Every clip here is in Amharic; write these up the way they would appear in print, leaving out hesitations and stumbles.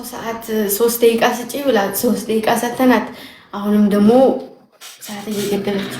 ሰዓት 3 ደቂቃ ስጪ ብላት 3 ደቂቃ ሰተናት፣ አሁንም ደግሞ ሰዓት እየገደለች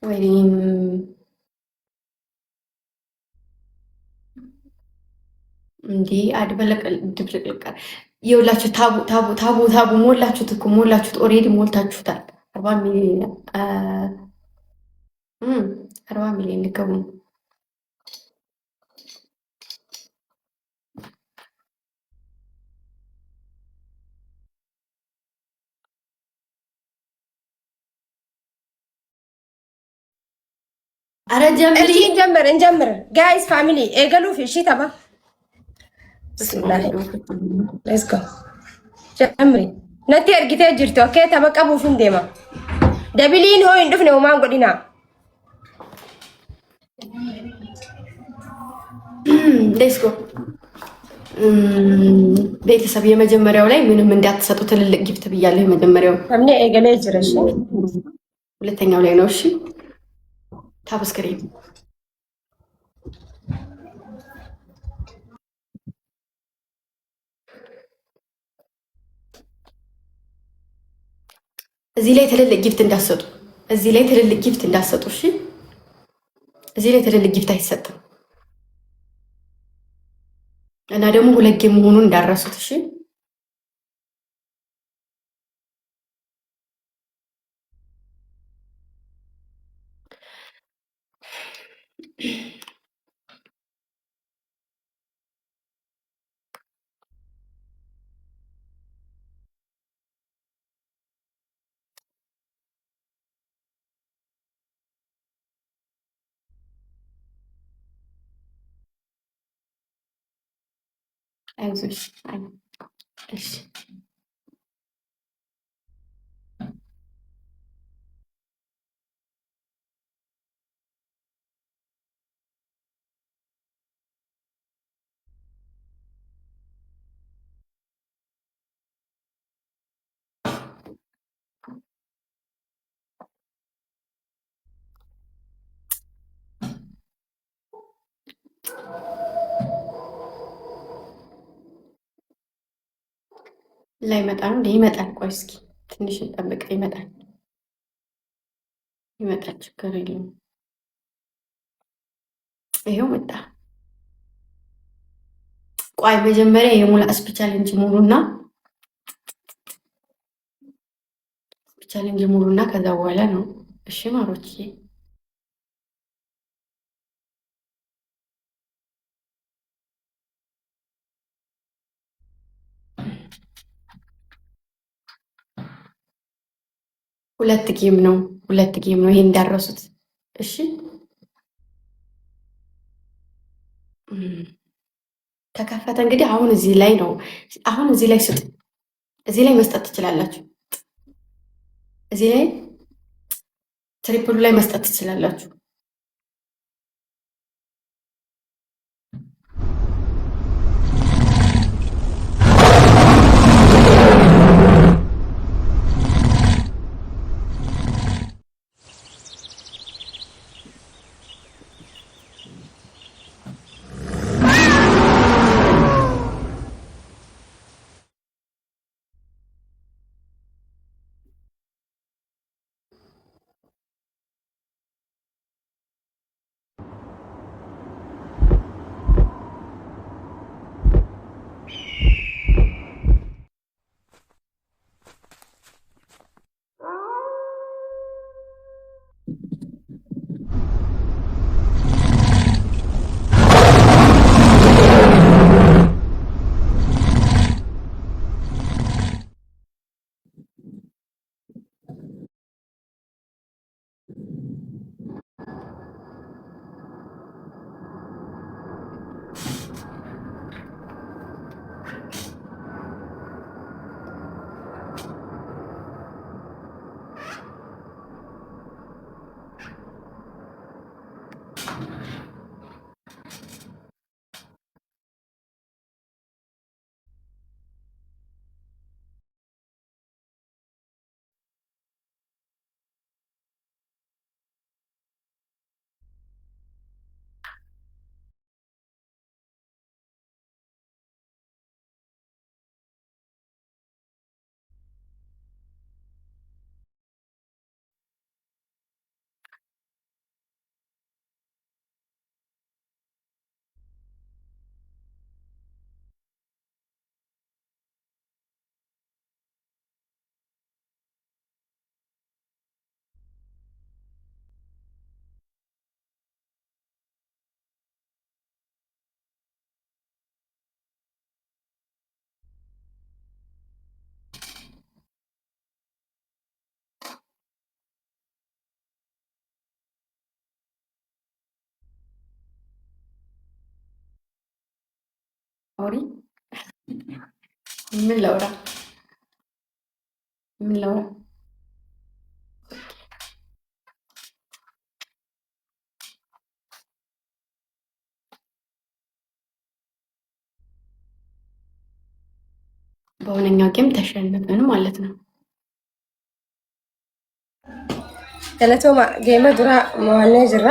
ወይም እንዴ አድበለቅ ድብልቅልቅ የሁላችሁ ታቡ ታቡ ታቡ ታቡ ሞላችሁት እኮ ሞላችሁት። ኦሬዲ ሞልታችሁታል። 40 ሚሊዮን 40 ሚሊዮን ልገቡ ነው። አረ ጀምሪ እንጀምር ጋይስ ፋሚሊ ኤገሉ እሺ ተባ ሌትስ ጎ ጀምሪ ነቲ እርግቴ ጅርቶ ኦኬ ተበቀቡ ፍንዴማ ደብሊን ሆይ እንድፍነው ማን ጎዲና ሌትስ ጎ ቤተሰብ የመጀመሪያው ላይ ምንም እንዳትሰጡ ትልልቅ ጊፍት ብያለሁ። የመጀመሪያው አምኔ ኤገሌ ጅረሽ ሁለተኛው ላይ ነው። እሺ ታብስክሪን እዚህ ላይ ትልልቅ ጊፍት እንዳትሰጡ። እዚህ ላይ ትልልቅ ጊፍት እንዳትሰጡ። እሺ እዚህ ላይ ትልልቅ ጊፍት አይሰጥም። እና ደግሞ ሁለት ጌም መሆኑን እንዳረሱት። እሺ አይዞሽ። እሺ ላይ መጣ ነው እንዴ? ይመጣል። ቆይ እስኪ ትንሽ እንጠብቅ። ይመጣል ይመጣል፣ ችግር የለውም። ይሄው መጣ። ቆይ መጀመሪያ የሙላ ስፔቻሌንጅ ሙሉና ስፔቻሌንጅ ሙሉና ከዛ በኋላ ነው። እሺ ማሮቼ ሁለት ጌም ነው። ሁለት ጌም ነው። ይሄ እንዳረሱት። እሺ ተከፈተ። እንግዲህ አሁን እዚህ ላይ ነው። አሁን እዚህ ላይ ስጡ። እዚህ ላይ መስጠት ትችላላችሁ። እዚህ ላይ ትሪፕሉ ላይ መስጠት ትችላላችሁ። አውሪ። ምን ላውራ? ምን ላውራ? በሆነኛው ጌም ተሸነፍን ማለት ነው። ገለቶማ ጌመ ዱራ መዋለ ጅራ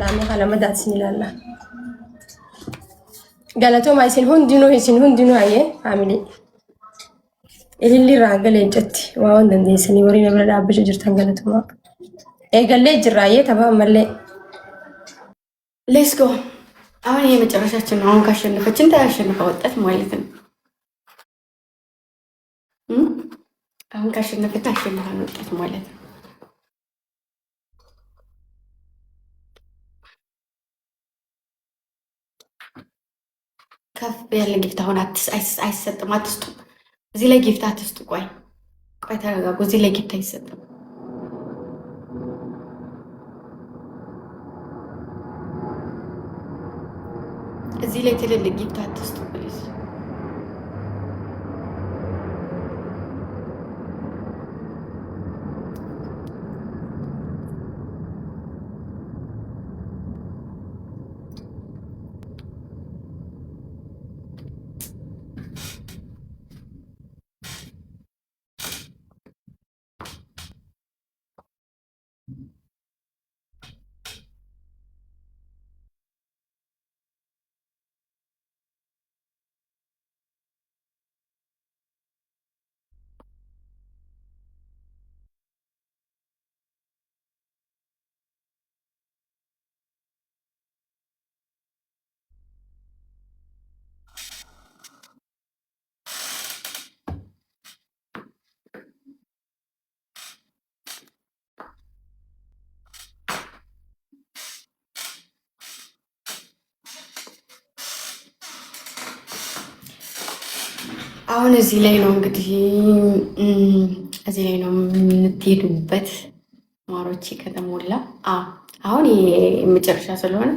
ላማ ካለመዳት ሲላላ ገለቶማ ይሲን ሁንዲኑ አየ ፋሚሊ ኢሊሊ ራገለ እንጨት ዋውን ደንዴስኒ ወሪ ነብረ ዳብሽ ጅርተን ገለቶማ ኤገሌ ጅራዬ ተባ መለ ሌትስ ጎ። አሁን ይሄ መጨረሻችን ነው። አሁን ካሸነፈችን ታያሸንፈ ወጣት ማለት ነው። አሁን ካሸነፈች አሸንፈ ወጣት ማለት ነው። ከፍ ያለ ጊፍት አሁን አይሰጥም። አትስጡ። እዚህ ላይ ጊፍት አትስጡ። ቆይ ተረጋጉ። እዚህ ላይ ጊፍት አይሰጥም። እዚህ ላይ ትልልቅ ጊፍት አትስጡ ፕሊዝ። አሁን እዚህ ላይ ነው እንግዲህ እዚህ ላይ ነው የምትሄዱበት ማሮቼ ከተሞላ። አሁን የመጨረሻ ስለሆነ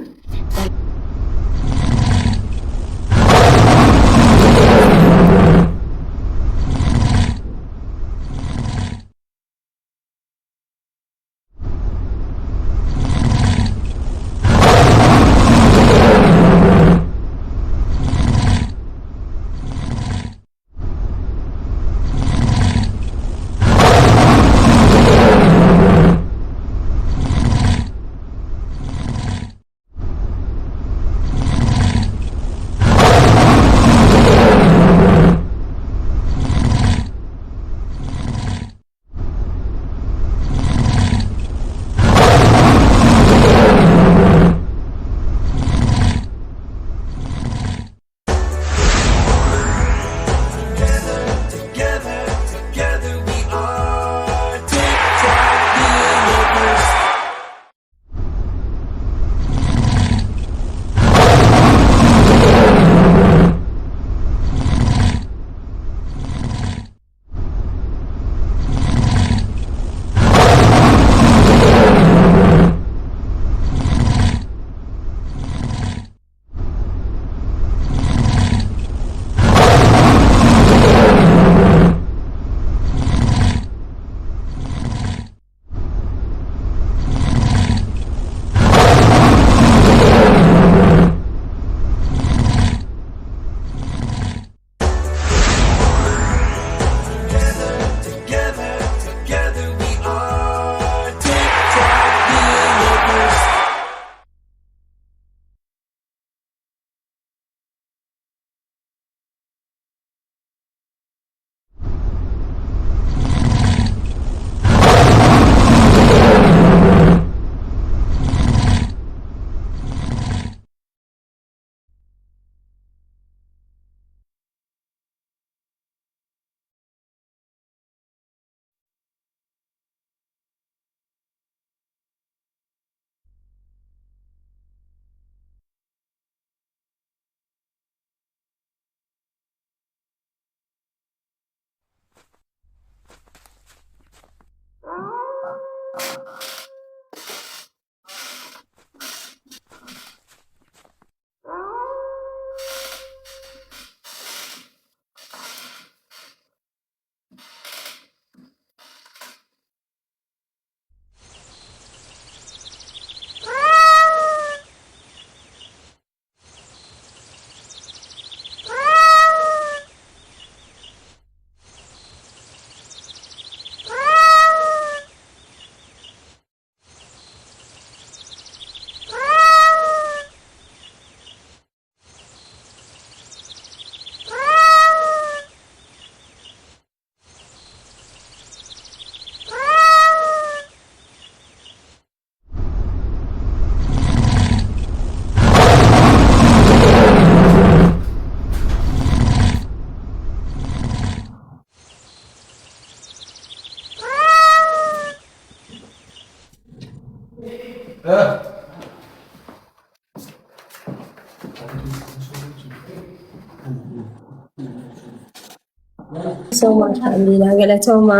so much Alina galatoma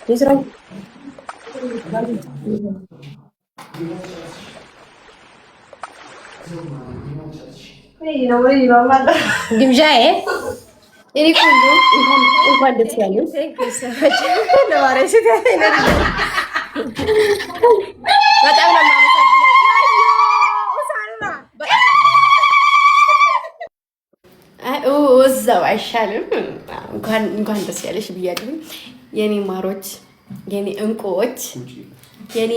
ይስራ ግምጃዬ እኔ ሁሉ እንኳን ደስ ያለው በጣም ነው እዛው አይሻልም? እንኳን ደስ ያለሽ ብያለሁ። የኔ ማሮች፣ የኔ እንቁዎች፣ የኔ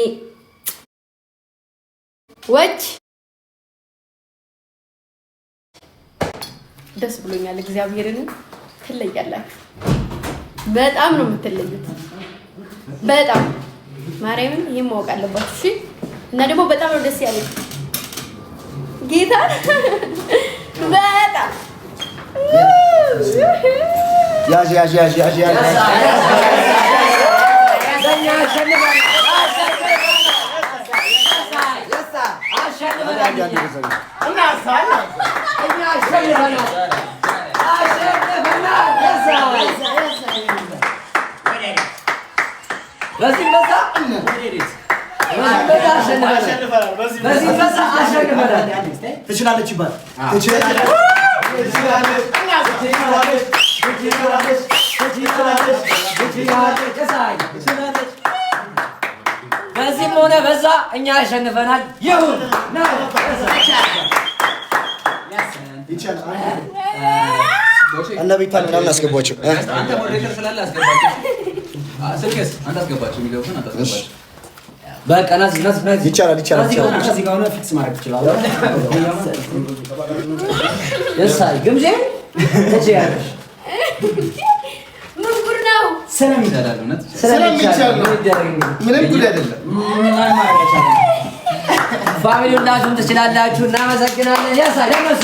ደስ ብሎኛል። እግዚአብሔርን ትለያላችሁ። በጣም ነው የምትለዩት። በጣም ማርያምን ይሄን ማወቅ አለባችሁ። እሺ። እና ደግሞ በጣም ነው ደስ ያለኝ ጌታ በጣም ያዥ ትችላለች ይባል በዚህም ሆነ በዛ እኛ አሸንፈናል። ይሁን እነ ቤታን ምናምን አስገቧቸው። አንተ ሞዴሬተር ስላለ አስገባቸው። ስልክስ አንተ አስገባቸው። የሚገቡትን አንተ አስገባቸው። በቃ ናዝ ይቻላል። እዚህ ጋር ሆነ ፊክስ ማድረግ ትችላለህ። የሳይ ግምጄ ትችያለሽ። ምን ጉድ ነው? ስለሚቻላል እውነት ስለሚቻል ምንም ጉድ አይደለም። ፋሚሊ ሁላችሁም ትችላላችሁ። እናመሰግናለን። ያሳይ ለነሱ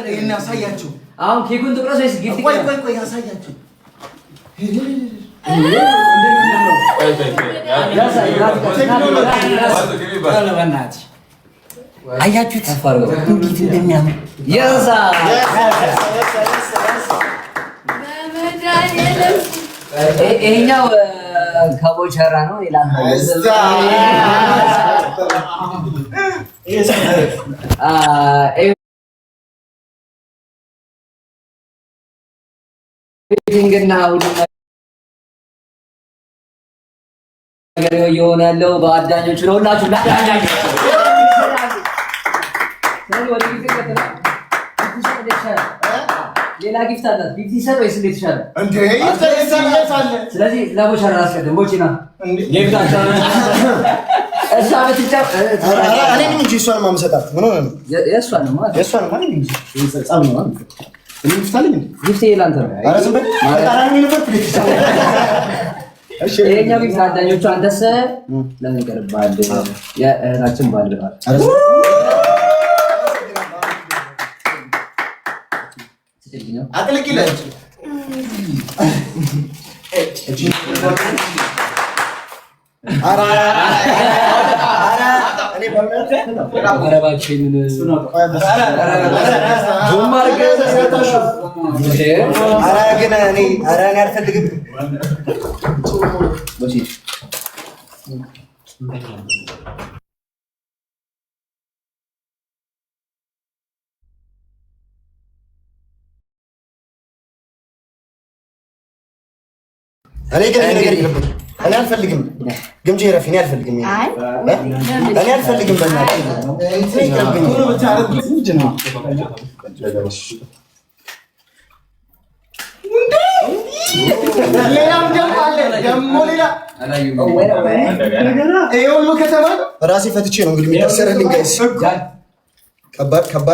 ይሄን ያሳያችሁ። አሁን ኬኩን ትቁረስ ወይስ ጊፍት? ቆይ ያሳያችሁ። አያችሁት እንዴት እንደሚያምር የሳ ይሄኛው ከቦቸራ ነው ይላል። ኤዲቲንግና ሁሉ ነገር እየሆነ ያለው በአዳኞቹ ነው። ሁላችሁ ለአዳኞቹ ሌላ ጊፍት አላት። ጊፍት ይሰጥ ወይስ እንዴት ይሻላል? እንዴ ይሰጣል። ስለዚህ ለቦቸራ አስቀድም። ቦቺና ጌፍታቸው እሷ ብትጫው እኔ ምን እንጂ እሷን ማምሰጣት ምን ሆነ ነው? የእሷን ነው ማለት የእሷን ነው ማለት እንጂ ጻም ነው ማለት እኔ ይፍታልኝ እንዴ ጊፍት ይላንተ ነው። ኧረ ዝም በል ተቃራኒ ነበር ትልክ እሺ ይሄኛው ጊፍት አዳኞቹ አንተስ ለምን ቀርባል? የእህታችን ባል ነው። አጥልቂለች አራ እኔ አረባችን ግን እኔ አልፈልግም። እኔ አልፈልግም። ግምጄ ረፊ እኔ አልፈልግም። እኔ አልፈልግም። ራሴ ፈትቼ ነው እንግዲህ የሚታሰርልኝ። ጋይስ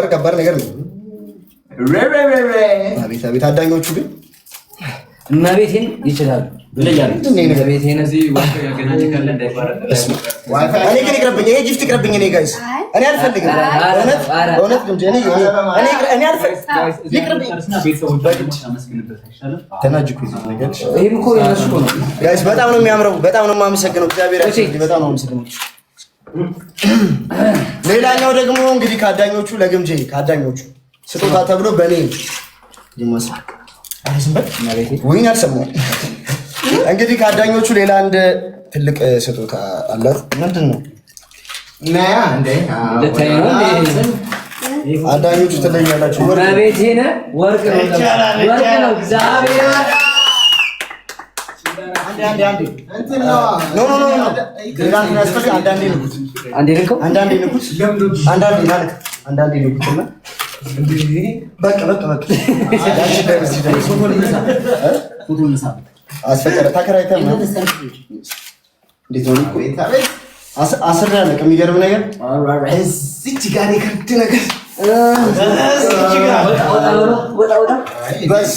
ከባድ ነገር ነው። አቤት አቤት አዳኞቹ ግን እመቤቴን ይችላሉ። እመቤቴን እዚህ ዋይፋይ ያገናኘ ካለ እንዳይባረክ እኔ ግን ይቅርብኝ። ይሄ ጊፍት ይቅርብኝ። እኔ ጋይስ እኔ አልፈልግም። እውነት ግን እኔ አልፈልግም። ይቅርብኝ። ተናጅኩ ይሄም እኮ የነሱ ነው ጋይስ። በጣም ነው የሚያምረው። በጣም ነው የማመሰግነው። እግዚአብሔር በጣም ነው የማመሰግነው። ሌላኛው ደግሞ እንግዲህ ከአዳኞቹ ለግምጄ ከአዳኞቹ ስጦታ ተብሎ በኔ ይመስል ወይን አልሰማሁም። እንግዲህ ከአዳኞቹ ሌላ አንድ ትልቅ ስጦታ አላት። ምንድን ነው? አዳኞቹ ትለኛላችሁ። ወርቅ ነው። እግዚአብሔር አንዳንዴ ንኩትና አስፈቀደ ተከራይተህ እንዴት ነው አስር ያለቅ የሚገርም ነገር እዚች ጋር የከብድ ነገር በስ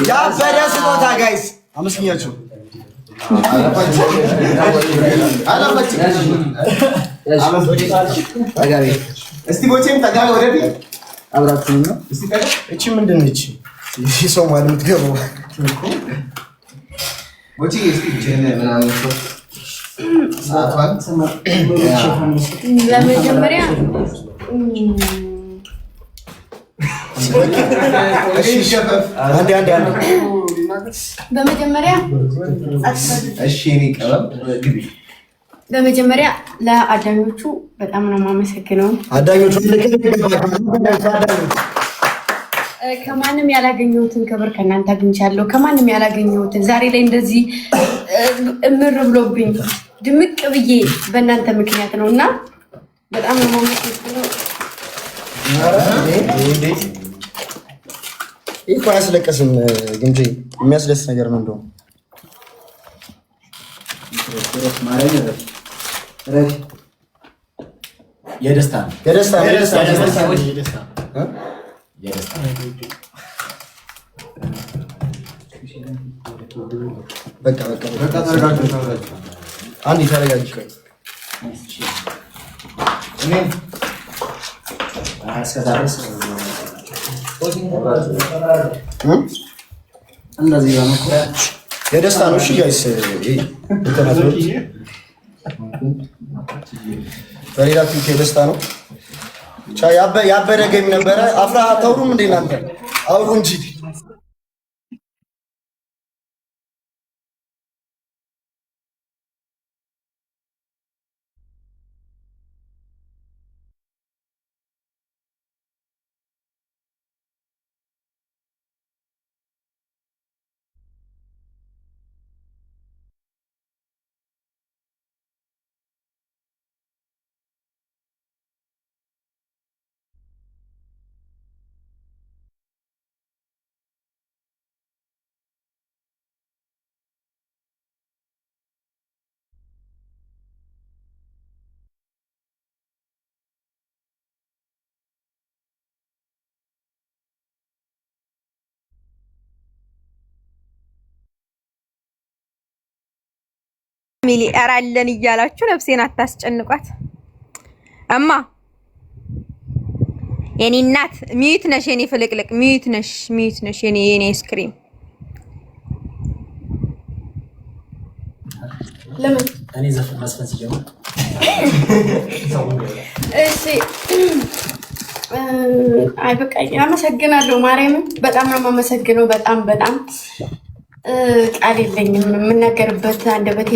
ያበደ ስጦታ ጋይስ አመስግኛችሁ እስቲ ቦቼም ተጋር ወደፊት አብራችሁ ነው። እስቲ ታዲያ እቺ ምንድን ነች? እሺ ሰው ማለት የምትገባው ቦቼ እስቲ ጀነ ምናምን ሰው ለመጀመሪያ በመጀመሪያ ለአዳኞቹ በጣም ነው የማመሰግነው። አዳኞቹ ከማንም ያላገኘሁትን ክብር ከእናንተ አግኝቻለሁ። ከማንም ያላገኘሁትን ዛሬ ላይ እንደዚህ እምር ብሎብኝ ድምቅ ብዬ በእናንተ ምክንያት ነው እና በጣም ነው የማመሰግነው። ይህ እኮ አያስለቅስም ግን የሚያስደስት ነገር ነው። እንደውም የደስታ በቃ አንድ ተረጋጊ። የደስታ ነው። እሺ ጋይስ በሌላ ፊት የደስታ ነው። ያበደ ገሚ ነበረ። አፍራ አታውሩም እንዴ እናንተ? አውሩ እንጂ ሚሊ አራለን እያላችሁ ነፍሴን አታስጨንቋት። እማ የኔ እናት ሚዩት ነሽ፣ የኔ ፍልቅልቅ ሚዩት ነሽ የኔ አይስክሪም። ለምን እኔ ዘፈን መስፈን ሲጀምር እሺ አይ በቃ አመሰግናለሁ። ማርያምን በጣም ነው የማመሰግነው። በጣም ቃል የለኝም የምናገርበት አንደበት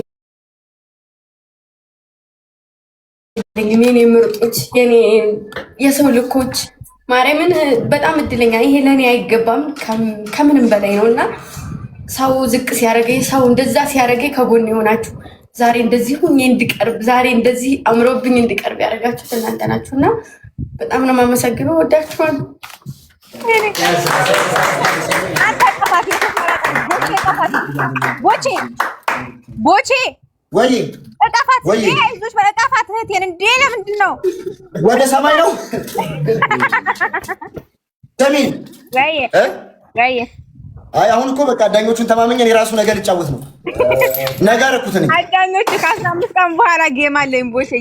የኔ ምርጦች፣ የኔ የሰው ልኮች ማርያምን በጣም እድለኛ። ይሄ ለኔ አይገባም ከምንም በላይ ነውና ሰው ዝቅ ሲያረገኝ፣ ሰው እንደዛ ሲያረገኝ ከጎን የሆናችሁ ዛሬ እንደዚህ ሁኜ እንድቀርብ፣ ዛሬ እንደዚህ አምሮብኝ እንድቀርብ ያደረጋችሁት እናንተ ናችሁና በጣም ነው የማመሰግነው። ወዳችኋለሁ። ቦቼ ወይ እቃፋት አይዞሽ፣ በእቃፋት እህቴን እንዴ! ለምንድን ነው ወደ ሰማይ ነው ሰሚን? ጋዬ አይ አሁን እኮ በቃ አዳኞቹን ተማመኘን። የራሱ ነገር ልጫወት ነው ነገር እኮ አዳኞቹ ከ15 ቀን በኋላ ጌም አለኝ ቦቼ